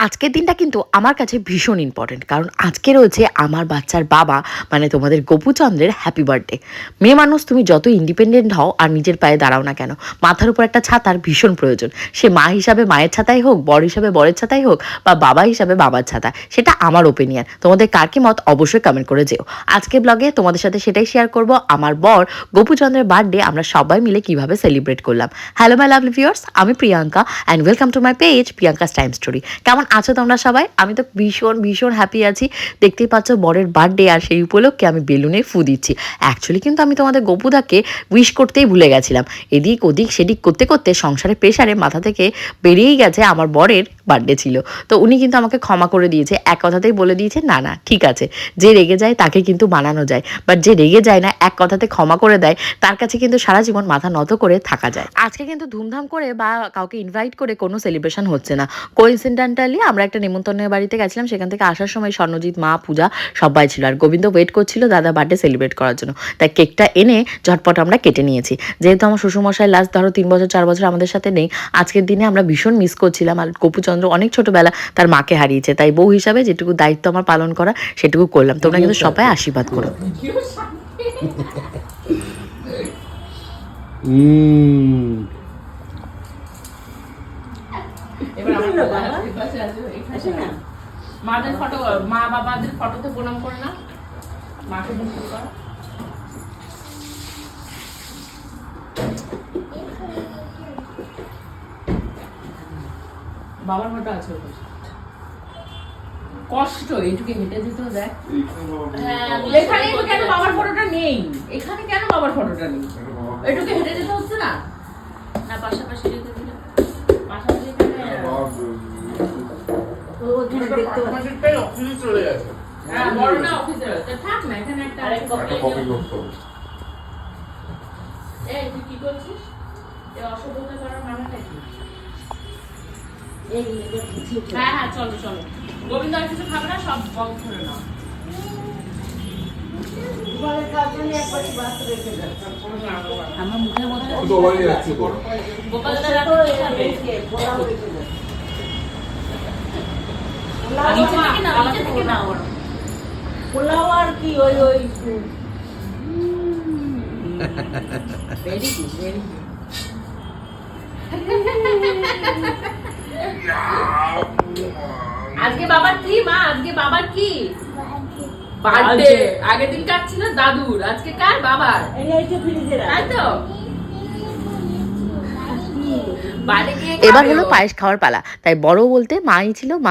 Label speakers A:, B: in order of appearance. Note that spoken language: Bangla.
A: আজকের দিনটা কিন্তু আমার কাছে ভীষণ ইম্পর্টেন্ট, কারণ আজকে রয়েছে আমার বাচ্চার বাবা মানে তোমাদের গোপুচন্দ্রের হ্যাপি বার্থডে। মেয়ে মানুষ তুমি যত ইন্ডিপেন্ডেন্ট হও আর নিজের পায়ে দাঁড়াও না কেন, মাথার উপর একটা ছাতার ভীষণ প্রয়োজন। সে মা হিসাবে মায়ের ছাতাই হোক, বর হিসাবে বরের ছাতাই হোক, বা বাবা হিসাবে বাবার ছাতা, সেটা আমার ওপিনিয়ন। তোমাদের কার কি মত অবশ্যই কমেন্ট করে যেও। আজকে ব্লগে তোমাদের সাথে সেটাই শেয়ার করব, আমার বর গোপুচন্দ্রের বার্থডে আমরা সবাই মিলে কিভাবে সেলিব্রেট করলাম। হ্যালো মাই লাভলি ভিউয়ার্স, আমি Priyanka and welcome to my page Priyanka's time story. কেমন আছো তোমরা সবাই? আমি তো ভীষণ ভীষণ হ্যাপি আছি। দেখতেই পাচ্ছ বরের বার্থডে, আর সেই উপলক্ষে আমি বেলুনে ফু দিচ্ছি। অ্যাকচুয়ালি কিন্তু আমি তোমাদের গোপুদাকে উইশ করতেই ভুলে গেছিলাম। এদিক ওদিক সেদিক করতে করতে সংসারের প্রেশারে মাথা থেকে বেরিয়েই গেছে আমার বরের বার্থডে ছিল। তো উনি কিন্তু আমাকে ক্ষমা করে দিয়েছে, এক কথাতেই বলে দিয়েছে না না ঠিক আছে, যে রেগে যায় তাকে কিন্তু মানানো যায়, বাট যে রেগে যায় না এক কথাতে ক্ষমা করে দেয় তার কাছে কিন্তু সারা জীবন মাথা নত করে থাকা যায়। আজকে কিন্তু ধুমধাম করে বা কাউকে ইনভাইট করে কোনো সেলিব্রেশন হচ্ছে না। কোইন্সিডেন্টালি আমরা একটা নেমন্তন্নের বাড়িতে গেছিলাম, সেখান থেকে আসার সময় স্বর্ণজিৎ, মা, পূজা সবাই ছিল, আর গোবিন্দ ওয়েট করছিল দাদা বার্থডে সেলিব্রেট করার জন্য। তাই কেকটা এনে ঝটপট আমরা কেটে নিয়েছি। যেহেতু আমার শ্বশুরমশাই লাস্ট ধরো 3 বছর 4 বছর আমাদের সাথে নেই, আজকের দিনে আমরা ভীষণ মিস করছিলাম। আর গোপুচন্দ্র অনেক ছোটবেলা তার মাকে হারিয়েছে, তাই বউ হিসাবে যেটুকু দায়িত্ব আমার পালন করা সেটুকু করলাম। তোমরা কিন্তু সবাই আশীর্বাদ করো।
B: মাদের ফটো, মা বাবাদের ফটোতে প্রণাম করে না, মাকে মুক্তি কর। বাবার ফটো আছে, কষ্ট এইটুকু হেঁটে যেত। দেখ এখানে কেন বাবার ফটোটা নেই, এখানে কেন বাবার ফটোটা নেই, এইটুকু হেঁটে যেতে হচ্ছে না। না পাশাপাশি যেতে দিলে পাশাপাশি বড় না অফিসে থাক না, এখানে একটা এই তুই কি করছিস? এই অসভ্যতা করার মানেটা কি? হ্যাঁ হ্যাঁ চলো চলো, গোবিন্দ আর কিছু খাবে না, সব বন্ধ করে নাও। আমার মুখের মধ্যে গোপাল দাদা খাবে পোলাও আর কি ওই ওই ভেরি গুড ভেরি গুড। আজকে বাবার কি মা, আজকে বাবার কি বার্থডে? আগের দিন কার ছিল দাদুর, আজকে কার? বাবার। তাই তো
A: এবার হলো পায়েস খাওয়ার পালা, তাই বড় বলতে মাই ছিল।